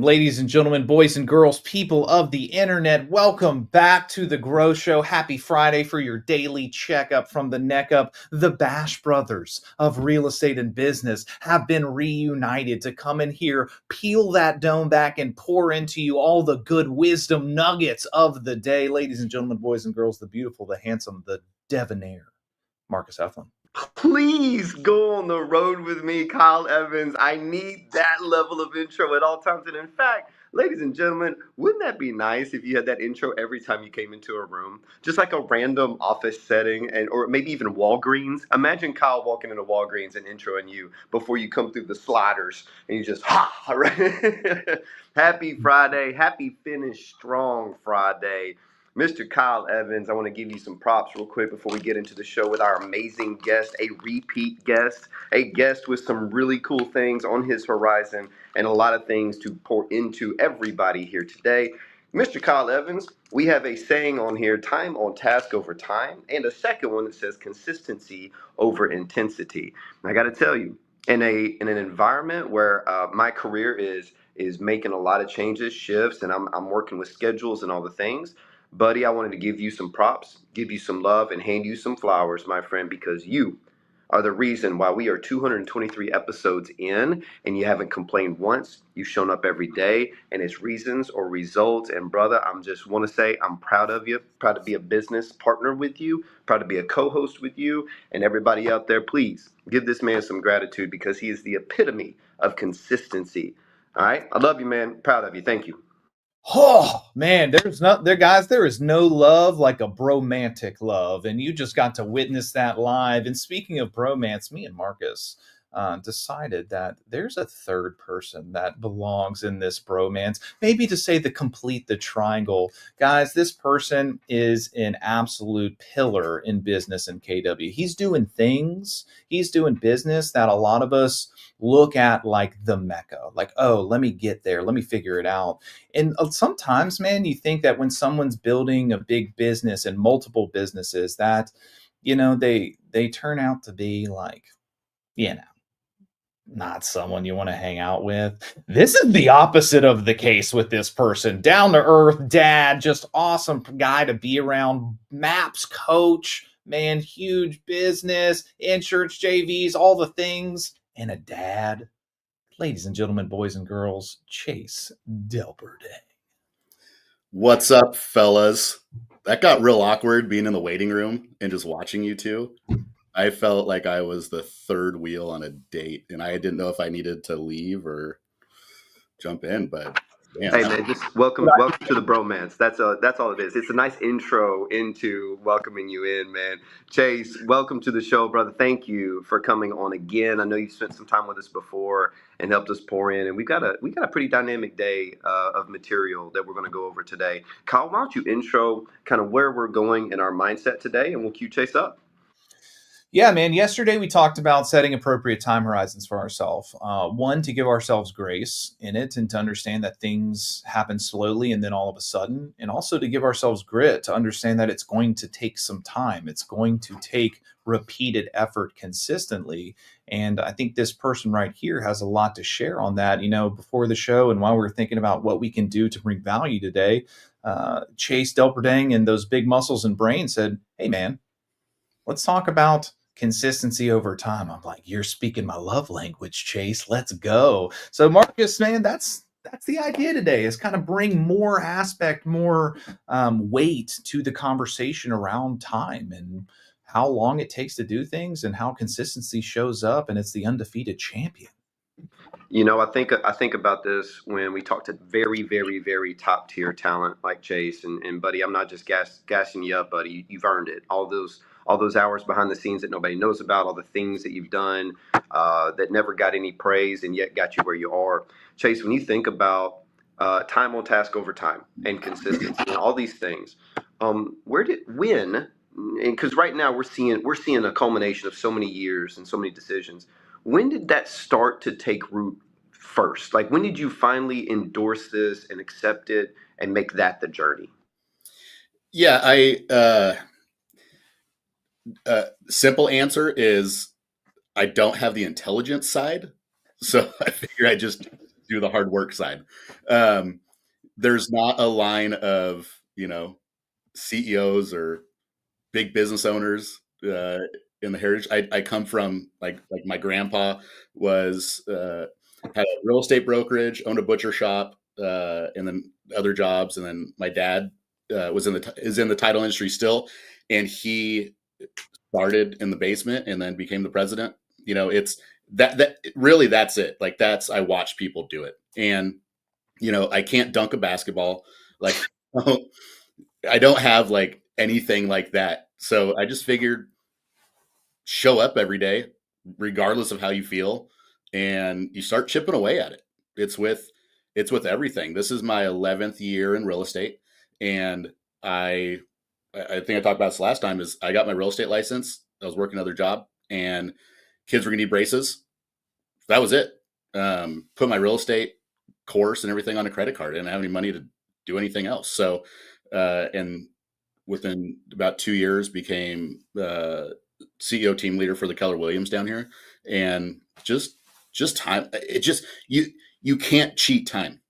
ladies and gentlemen, boys and girls, people of the internet, welcome back to the G.R.O.W Show. Happy Friday for your daily checkup from the neck up. The Bash Brothers of real estate and business have been reunited to come in here, peel that dome back, and pour into you all the good wisdom nuggets of the day. Ladies and gentlemen, boys and girls, the beautiful, the handsome, the debonair, Marcus Heflin. Please go on the road with me, Kyle Evans. I need that level of intro at all times. And in fact, ladies and gentlemen, wouldn't that be nice if you had that intro every time you came into a room? Just like a random office setting, or maybe even Walgreens. Imagine Kyle walking into Walgreens and introing you before you come through the sliders and you just, right? Happy Friday. Happy Finish Strong Friday. Mr. Kyle Evans, I want to give you some props real quick before we get into the show with our amazing guest, a repeat guest, a guest with some really cool things on his horizon and a lot of things to pour into everybody here today. Mr. Kyle Evans, we have a saying on here, time on task over time, and a second one that says consistency over intensity. And I got to tell you, in an environment where my career is making a lot of changes, shifts, and I'm working with schedules and all the things, buddy, I wanted to give you some props, give you some love, and hand you some flowers, my friend, because you are the reason why we are 223 episodes in and you haven't complained once. You've shown up every day, and it's reasons or results. And brother, I'm just want to say I'm proud of you, proud to be a business partner with you, proud to be a co-host with you, and everybody out there, please give this man some gratitude because he is the epitome of consistency. All right, I love you, man. Proud of you. Thank you. Oh man, there is no love like a bromantic love, and you just got to witness that live. And speaking of bromance, me and Marcus decided that there's a third person that belongs in this bromance, maybe to say the complete the triangle. Guys, this person is an absolute pillar in business in KW. He's doing things, he's doing business that a lot of us look at like the Mecca, like, oh, let me get there, let me figure it out. And sometimes, man, you think that when someone's building a big business and multiple businesses, that they turn out to be like, you know, not someone you want to hang out with. This is the opposite of the case with this person. Down to earth dad, just awesome guy to be around. Maps coach, man, huge business, insurance, JVs, all the things, and a dad. Ladies and gentlemen, boys and girls, Chase Delperdang. What's up, fellas? That got real awkward being in the waiting room and just watching you two. I felt like I was the third wheel on a date, and I didn't know if I needed to leave or jump in. But Hey man, just welcome to the bromance. That's all it is. It's a nice intro into welcoming you in, man. Chase, welcome to the show, brother. Thank you for coming on again. I know you spent some time with us before and helped us pour in, and we got a pretty dynamic day of material that we're going to go over today. Kyle, why don't you intro kind of where we're going in our mindset today, and we'll cue Chase up. Yeah, man. Yesterday we talked about setting appropriate time horizons for ourselves. One, to give ourselves grace in it and to understand that things happen slowly and then all of a sudden. And also to give ourselves grit to understand that it's going to take some time. It's going to take repeated effort consistently. And I think this person right here has a lot to share on that. Before the show and while we were thinking about what we can do to bring value today, Chase Delperdang and those big muscles and brain said, hey, man, let's talk about consistency over time. I'm like, you're speaking my love language, Chase. Let's go. So Marcus, man, that's the idea today, is kind of bring more aspect, more weight to the conversation around time and how long it takes to do things and how consistency shows up. And it's the undefeated champion. I think about this when we talk to very, very, very top tier talent like Chase and buddy. I'm not just gassing you up, buddy. You've earned it. All those hours behind the scenes that nobody knows about, all the things that you've done that never got any praise and yet got you where you are. Chase, when you think about time on task over time and consistency and all these things, because right now we're seeing a culmination of so many years and so many decisions. When did that start to take root first? Like, when did you finally endorse this and accept it and make that the journey? Yeah, simple answer is I don't have the intelligence side. So I figure I just do the hard work side. Um, there's not a line of, CEOs or big business owners in the heritage. I come from like my grandpa was had a real estate brokerage, owned a butcher shop, and then other jobs, and then my dad is in the title industry still, and he started in the basement and then became the president. It's that really that's it. Like I watch people do it, and I can't dunk a basketball. Like I don't have like anything like that. So I just figured show up every day, regardless of how you feel, and you start chipping away at it. It's with everything. This is my 11th year in real estate, and I think I talked about this last time. Is I got my real estate license. I was working another job, and kids were gonna need braces. That was it. Put my real estate course and everything on a credit card. I didn't have any money to do anything else. So, and within about 2 years, became CEO team leader for the Keller Williams down here, and just time. It just you can't cheat time.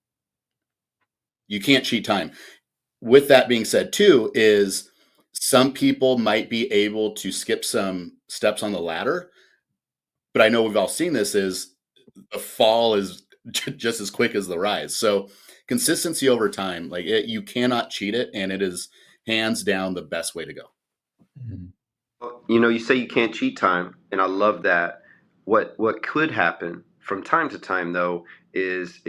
You can't cheat time. With that being said, too, is some people might be able to skip some steps on the ladder, but I know we've all seen this is the fall is just as quick as the rise. So consistency over time, like you cannot cheat it, and it is hands down the best way to go. You say you can't cheat time, and I love that. What could happen from time to time though is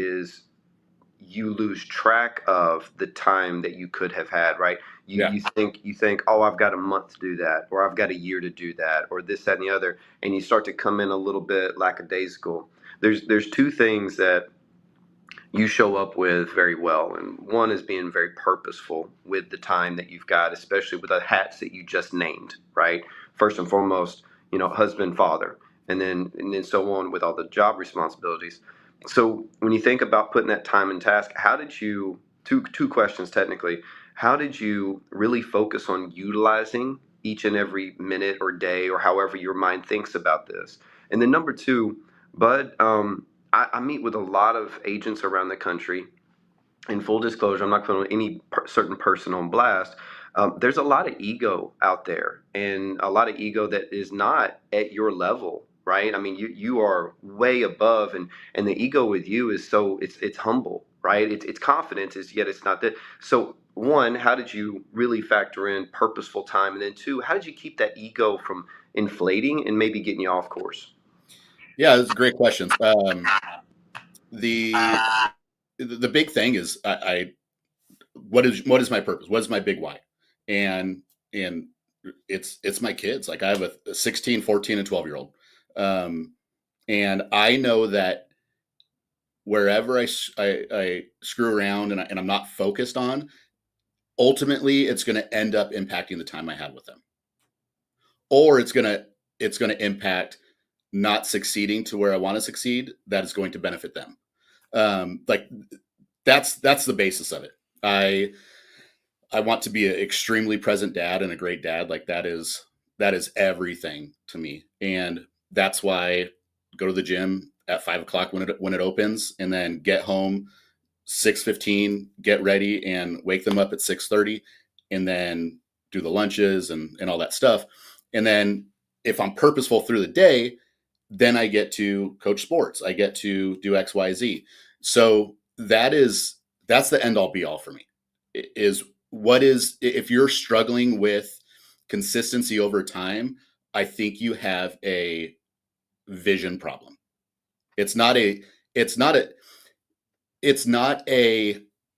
you lose track of the time that you could have had, right? Yeah. You think, oh, I've got a month to do that, or I've got a year to do that, or this, that, and the other, and you start to come in a little bit lackadaisical. There's two things that you show up with very well, and one is being very purposeful with the time that you've got, especially with the hats that you just named, right? First and foremost, husband, father, and then so on with all the job responsibilities. So when you think about putting that time and task, how did you, two questions technically, how did you really focus on utilizing each and every minute or day or however your mind thinks about this? And then number two, Bud, I meet with a lot of agents around the country. In full disclosure, I'm not putting any certain person on blast. There's a lot of ego out there, and a lot of ego that is not at your level, right? I mean, you are way above, and the ego with you is so it's humble, right? It's confidence, is yet it's not that. So one, how did you really factor in purposeful time, and then two, how did you keep that ego from inflating and maybe getting you off course? Yeah, those are great questions. The big thing is what is my purpose? What is my big why? And it's my kids. Like I have a 16, 14, and 12-year-old. And I know that wherever I screw around and I'm not focused on, ultimately it's going to end up impacting the time I have with them, or it's going to impact not succeeding to where I want to succeed. That is going to benefit them. Like that's the basis of it. I want to be an extremely present dad and a great dad. Like that is everything to me, and that's why I go to the gym at 5 o'clock when it opens, and then get home 6:15, get ready, and wake them up at 6:30, and then do the lunches and all that stuff. And then if I'm purposeful through the day, then I get to coach sports. I get to do X, Y, Z. So that's the end all be all for me. If you're struggling with consistency over time, I think you have a vision problem. It's not a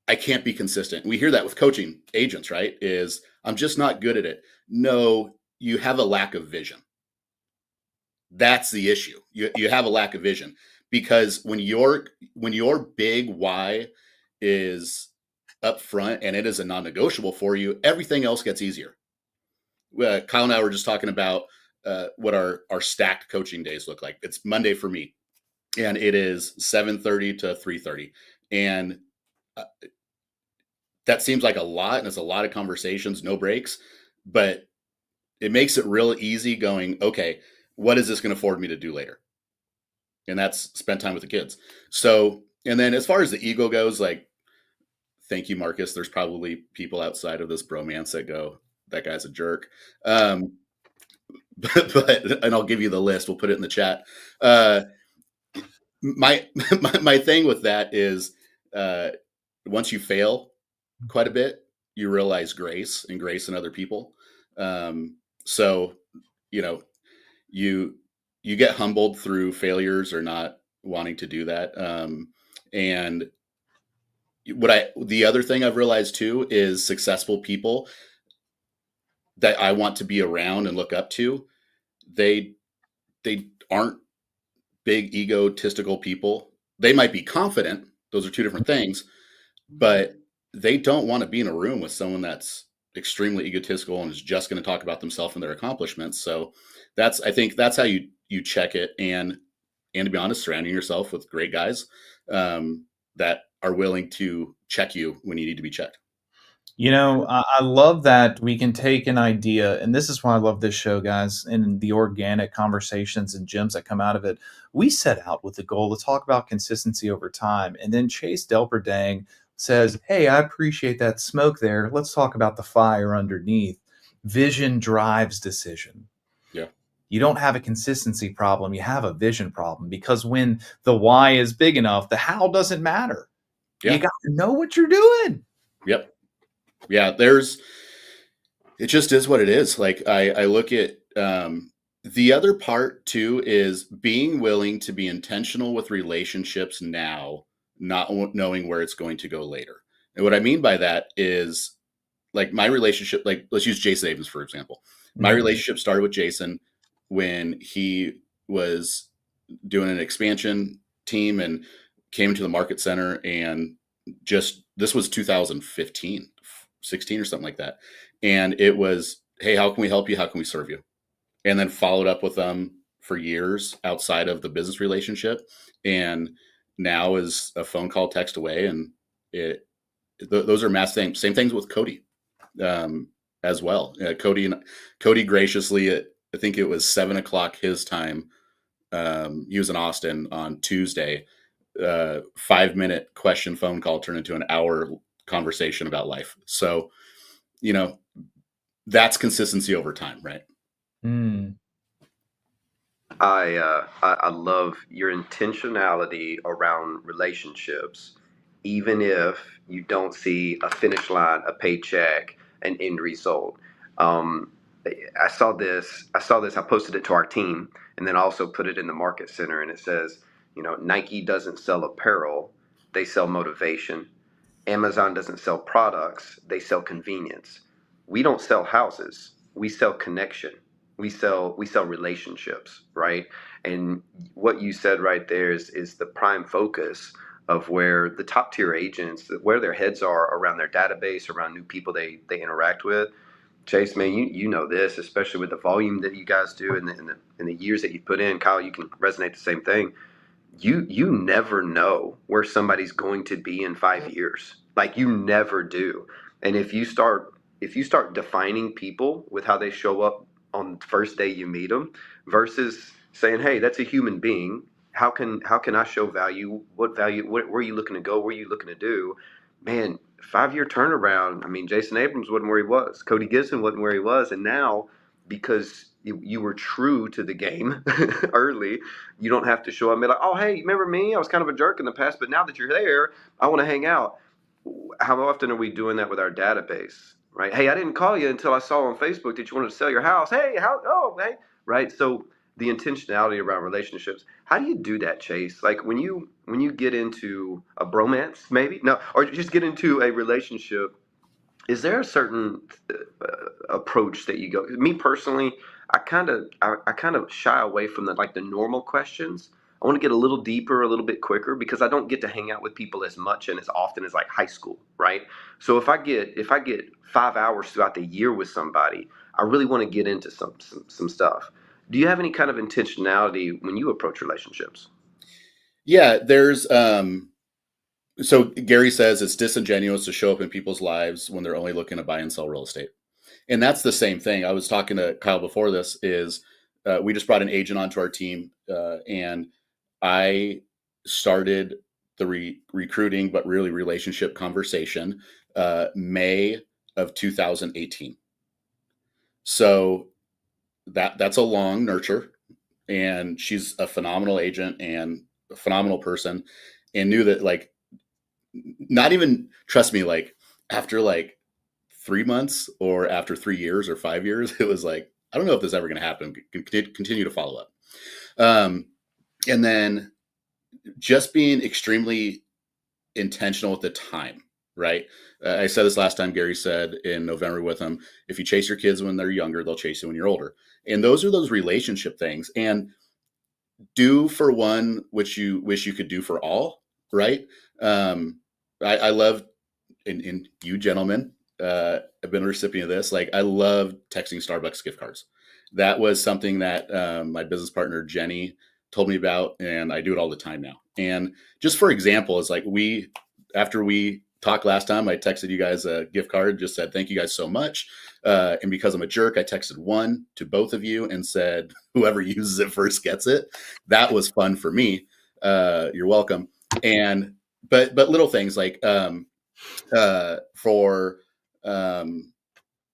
I can't be consistent. We hear that with coaching agents, right? Is I'm just not good at it. No, you have a lack of vision. That's the issue. You have a lack of vision, because when your big why is up front and it is a non-negotiable for you, everything else gets easier. Kyle and I were just talking about what our stacked coaching days look like. It's Monday for me, and it is 7:30 to 3:30, and that seems like a lot, and it's a lot of conversations, no breaks, but it makes it real easy going, okay, what is this going to afford me to do later? And that's spend time with the kids. So And then as far as the ego goes, like, thank you, Marcus. There's probably people outside of this bromance that go, that guy's a jerk. But and I'll give you the list. We'll put it in the chat. Uh, my thing with that is, uh, once you fail quite a bit, you realize grace in other people. So, you know, you you get humbled through failures or not wanting to do that. And the other thing I've realized too is successful people that I want to be around and look up to, they they aren't big egotistical people. They might be confident. Those are two different things, but they don't want to be in a room with someone that's extremely egotistical and is just going to talk about themselves and their accomplishments. So I think that's how you check it. And to be honest, surrounding yourself with great guys that are willing to check you when you need to be checked. You know, I love that we can take an idea, and this is why I love this show, guys, and the organic conversations and gems that come out of it. We set out with the goal to talk about consistency over time, and then Chase Delperdang says, "Hey, I appreciate that smoke there. Let's talk about the fire underneath. Vision drives decision." Yeah. You don't have a consistency problem, you have a vision problem, because when the why is big enough, the how doesn't matter. Yeah. You got to know what you're doing. Yep. Yeah, it just is what it is. Like I look at the other part too is being willing to be intentional with relationships now, not knowing where it's going to go later. And what I mean by that is, like, my relationship, like, let's use Jason Abrams, for example. My relationship started with Jason when he was doing an expansion team and came to the market center, and just, this was 2015, 16 or something like that. And it was, hey, how can we help you? How can we serve you? And then followed up with them for years outside of the business relationship. And now is a phone call, text away. And those are mass things. Same things with Cody as well. Cody graciously, I think it was 7:00 his time. He was in Austin on Tuesday. 5-minute question phone call turned into an hour conversation about life. So, that's consistency over time, right? I love your intentionality around relationships, even if you don't see a finish line, a paycheck, an end result. Um, I saw this. I posted it to our team, and then also put it in the market center. And it says, Nike doesn't sell apparel; they sell motivation. Amazon doesn't sell products; they sell convenience. We don't sell houses; we sell connection. We sell relationships, right? And what you said right there is the prime focus of where the top tier agents, where their heads are around their database, around new people they interact with. Chase, man, you know this, especially with the volume that you guys do and the years that you put in. Kyle, you can resonate the same thing. You never know where somebody's going to be in 5 years. Like, you never do. And if you start defining people with how they show up on the first day you meet them, versus saying, hey, that's a human being, how can I show value? What value? Where are you looking to go? What are you looking to do? Man, 5-year turnaround. I mean, Jason Abrams wasn't where he was. Cody Gibson wasn't where he was. And now, because you were true to the game early, you don't have to show up and be like, oh, hey, remember me? I was kind of a jerk in the past, but now that you're there, I want to hang out. How often are we doing that with our database, right? Hey, I didn't call you until I saw on Facebook that you wanted to sell your house. Hey, hey, right? So the intentionality around relationships. How do you do that, Chase? Like, when you get into a bromance, maybe no, or just get into a relationship, is there a certain approach that you go? Me personally, I kind of shy away from the normal questions. I want to get a little deeper, a little bit quicker, because I don't get to hang out with people as much and as often as like high school, right? So if I get 5 hours throughout the year with somebody, I really want to get into some stuff. Do you have any kind of intentionality when you approach relationships? Yeah, there's so Gary says it's disingenuous to show up in people's lives when they're only looking to buy and sell real estate. And that's the same thing. I was talking to Kyle before this, is we just brought an agent onto our team, and I started the recruiting, but really relationship conversation, May of 2018. So that's a long nurture, and she's a phenomenal agent and a phenomenal person, and knew that, like, not even, trust me, like after like 3 months or after 3 years or 5 years, it was like, I don't know if this is ever going to happen. Continue to follow up. And then just being extremely intentional at the time, right? I said this last time. Gary said in November with him, if you chase your kids when they're younger, they'll chase you when you're older. And those are those relationship things. And do for one which you wish you could do for all, right? I love, and you gentlemen, I've been a recipient of this. Like, I love texting Starbucks gift cards. That was something that my business partner Jenny told me about, and I do it all the time now. And just for example, it's like, after we talked last time, I texted you guys a gift card, just said thank you guys so much. And because I'm a jerk, I texted one to both of you and said whoever uses it first gets it. That was fun for me. You're welcome. And but little things like for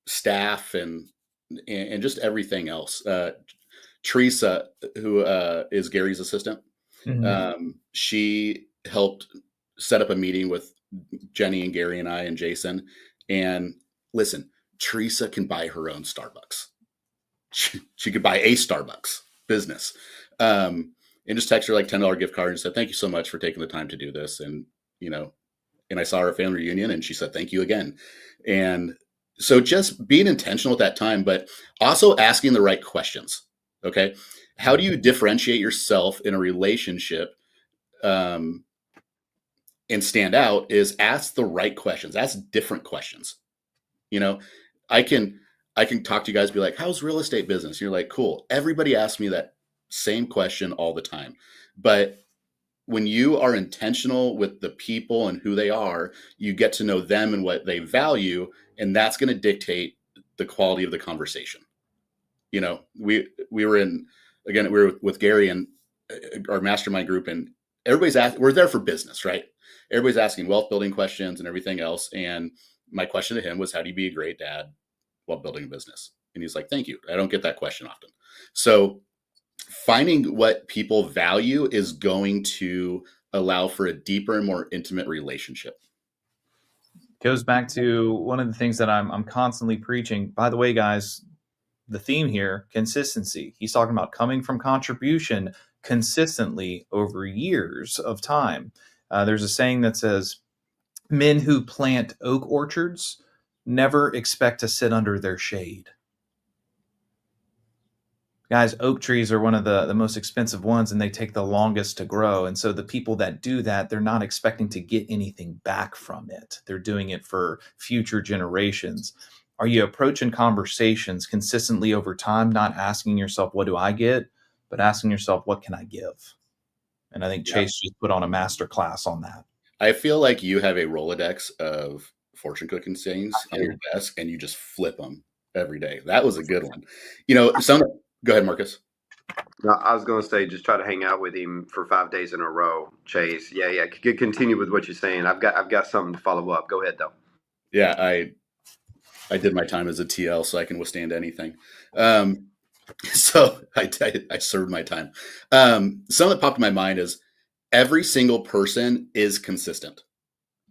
staff and just everything else. Teresa, who is Gary's assistant, she helped set up a meeting with Jenny and Gary and I and Jason. And listen, Teresa can buy her own Starbucks. She could buy a Starbucks business. And just text her like $10 gift card and said, thank you so much for taking the time to do this. And, and I saw her family reunion and she said, thank you again. And so just being intentional at that time, but also asking the right questions. Okay. How do you differentiate yourself in a relationship and stand out? Is ask the right questions, ask different questions. I can talk to you guys, be like, how's real estate business? You're like, cool. Everybody asks me that same question all the time. But when you are intentional with the people and who they are, you get to know them and what they value. And that's going to dictate the quality of the conversation. We were with Gary and our mastermind group, and everybody's asking, we're there for business, right? Everybody's asking wealth building questions and everything else. And my question to him was, how do you be a great dad while building a business? And he's like, thank you. I don't get that question often. So finding what people value is going to allow for a deeper and more intimate relationship. Goes back to one of the things that I'm constantly preaching. By the way, guys, the theme here, consistency. He's talking about coming from contribution consistently over years of time. There's a saying that says, men who plant oak orchards never expect to sit under their shade. Guys, oak trees are one of the most expensive ones, and they take the longest to grow. And so the people that do that, they're not expecting to get anything back from it. They're doing it for future generations. Are you approaching conversations consistently over time, not asking yourself, what do I get, but asking yourself, what can I give? And I think Chase just put on a master class on that. I feel like you have a Rolodex of fortune cooking sayings on your desk, and you just flip them every day. That was a good one. Go ahead, Marcus. No, I was going to say, just try to hang out with him for 5 days in a row, Chase. Yeah. Continue with what you're saying. I've got something to follow up. Go ahead, though. Yeah, I did my time as a TL, so I can withstand anything. So I served my time. Something that popped in my mind is every single person is consistent.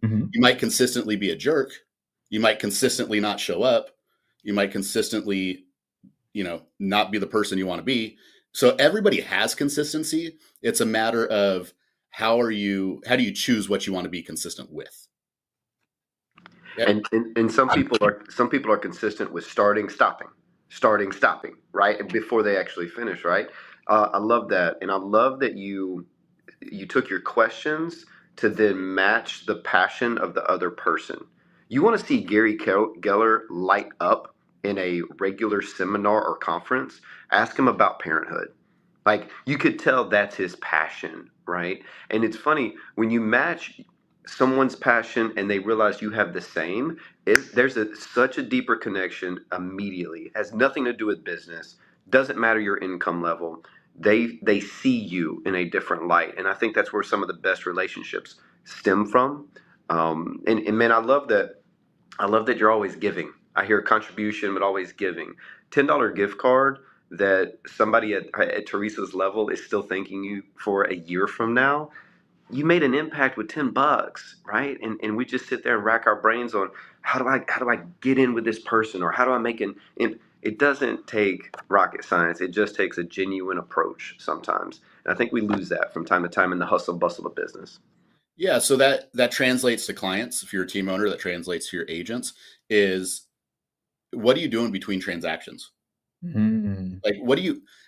Mm-hmm. You might consistently be a jerk. You might consistently not show up. You might consistently, not be the person you want to be. So everybody has consistency. It's a matter of how do you choose what you want to be consistent with? Yeah. And some people are consistent with starting, stopping, right? Before they actually finish, right? I love that. And I love that you took your questions to then match the passion of the other person. You want to see Gary Geller light up in a regular seminar or conference, ask him about parenthood. Like, you could tell that's his passion, right? And it's funny, when you match someone's passion and they realize you have the same, there's such a deeper connection immediately. It has nothing to do with business. Doesn't matter your income level. they see you in a different light, and I think that's where some of the best relationships stem from. And man, I love that you're always giving. I hear contribution, but always giving. $10 gift card that somebody at Teresa's level is still thanking you for a year from now. You made an impact with $10, right? And we just sit there and rack our brains on how do I get in with this person, or how do I make it doesn't take rocket science. It just takes a genuine approach sometimes. And I think we lose that from time to time in the hustle bustle of business. Yeah, so that translates to clients. If you're a team owner, that translates to your agents. Is what are you doing between transactions? Mm. Like,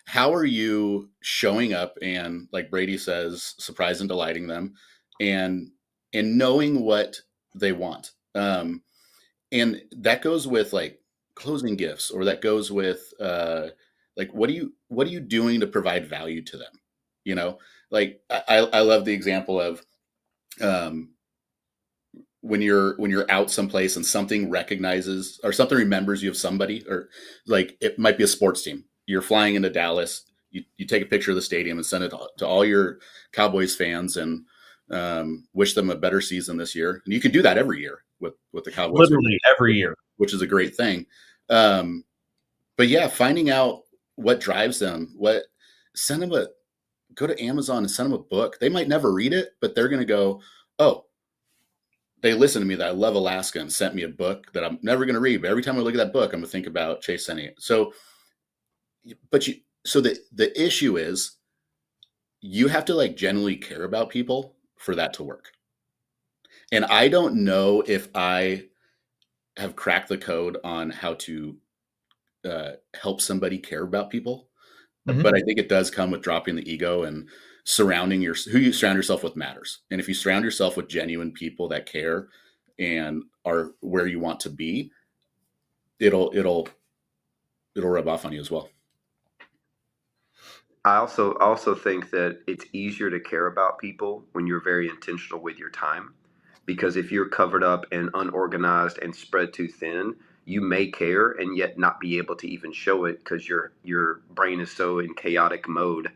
how are you showing up and, like Brady says, surprise and delighting them, and knowing what they want. And that goes with like closing gifts, or that goes with like what are you doing to provide value to them? You know, like I love the example of um, when you're out someplace and something recognizes or something remembers you of somebody, or like it might be a sports team. You're flying into Dallas, you take a picture of the stadium and send it to all your Cowboys fans, and wish them a better season this year. And you can do that every year with the Cowboys, Literally every year. which is a great thing. But yeah, finding out what drives them, send them go to Amazon and send them a book. They might never read it, but they're going to go, oh, they listened to me that I love Alaska and sent me a book that I'm never going to read. But every time I look at that book, I'm going to think about Chase sending it. So the issue is you have to like genuinely care about people for that to work. And I don't know if I have cracked the code on how to help somebody care about people, but I think it does come with dropping the ego and who you surround yourself with matters. And if you surround yourself with genuine people that care and are where you want to be, it'll rub off on you as well. I also think that it's easier to care about people when you're very intentional with your time, because if you're covered up and unorganized and spread too thin, you may care and yet not be able to even show it because your brain is so in chaotic mode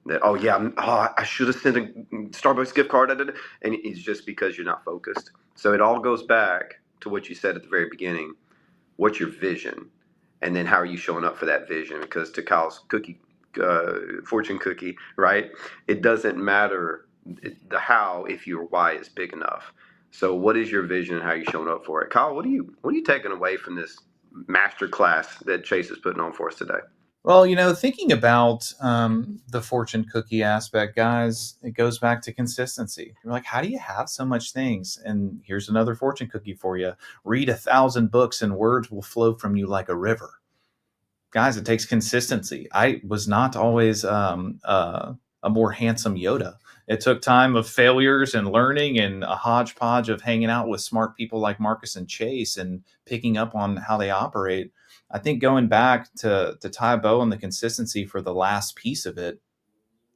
that, oh yeah, I should have sent a Starbucks gift card, and it's just because you're not focused. So it all goes back to what you said at the very beginning. What's your vision, and then how are you showing up for that vision? Because to Kyle's fortune cookie, right? It doesn't matter the how if your why is big enough. So, what is your vision and how are you showing up for it? Kyle, what are you taking away from this master class that Chase is putting on for us today? Well, thinking about the fortune cookie aspect, guys, it goes back to consistency. You're like, how do you have so much things? And here's another fortune cookie for you. Read 1,000 books and words will flow from you like a river. Guys, it takes consistency. I was not always a more handsome Yoda. It took time of failures and learning and a hodgepodge of hanging out with smart people like Marcus and Chase and picking up on how they operate. I think going back to tie a bow on the consistency for the last piece of it,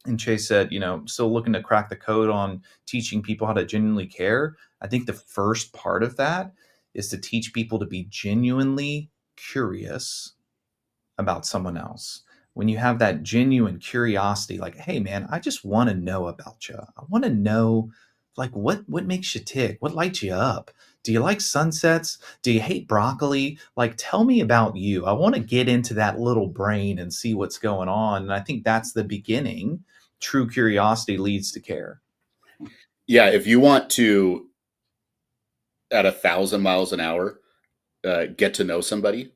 and Chase said, still looking to crack the code on teaching people how to genuinely care. I think the first part of that is to teach people to be genuinely curious about someone else. When you have that genuine curiosity, like, hey man, I just want to know about you. I want to know like what makes you tick? What lights you up? Do you like sunsets? Do you hate broccoli? Like, tell me about you. I want to get into that little brain and see what's going on. And I think that's the beginning. True curiosity leads to care. Yeah, if you want to, at 1,000 miles an hour, get to know somebody,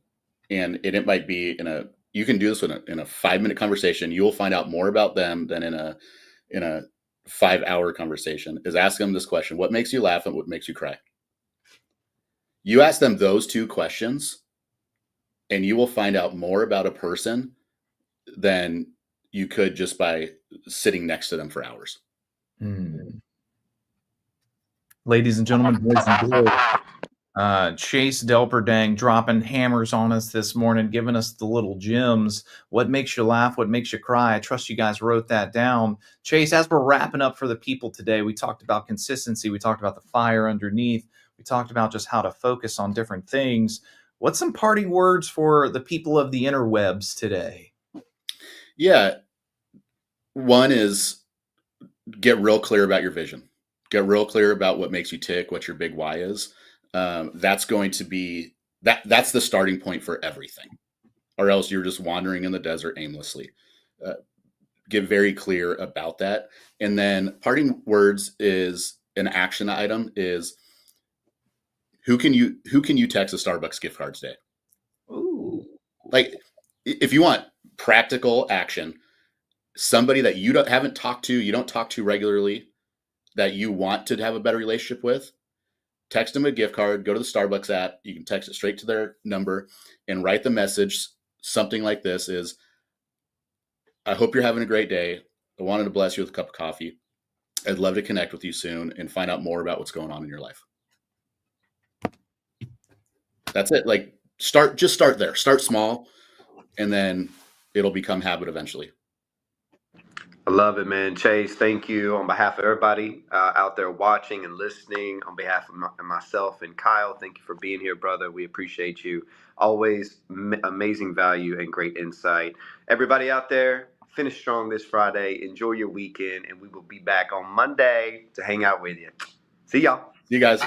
and it might be you can do this in a 5-minute conversation. You'll find out more about them than in a 5-hour conversation. Is ask them this question: what makes you laugh and what makes you cry? You ask them those two questions, and you will find out more about a person than you could just by sitting next to them for hours. Ladies and gentlemen, boys and girls, Chase Delperdang dropping hammers on us this morning, giving us the little gems. What makes you laugh? What makes you cry? I trust you guys wrote that down. Chase, as we're wrapping up for the people today, we talked about consistency. We talked about the fire underneath. We talked about just how to focus on different things. What's some parting words for the people of the interwebs today? Yeah, One is get real clear about your vision. Get real clear about what makes you tick, what your big why is. That's going to be that's the starting point for everything, or else you're just wandering in the desert aimlessly. Uh, get very clear about that. And then parting words is an action item is who can you text a Starbucks gift card today? Ooh. Like if you want practical action, somebody that haven't talked to, you don't talk to regularly, that you want to have a better relationship with, text them a gift card, go to the Starbucks app, you can text it straight to their number and write the message something like this is, I hope you're having a great day. I wanted to bless you with a cup of coffee. I'd love to connect with you soon and find out more about what's going on in your life. That's it. Like start there. Start small and then it'll become habit eventually. I love it, man. Chase, thank you on behalf of everybody out there watching and listening. On behalf of myself and Kyle, thank you for being here, brother. We appreciate you. Always amazing value and great insight. Everybody out there, finish strong this Friday. Enjoy your weekend, and we will be back on Monday to hang out with you. See y'all. See you guys.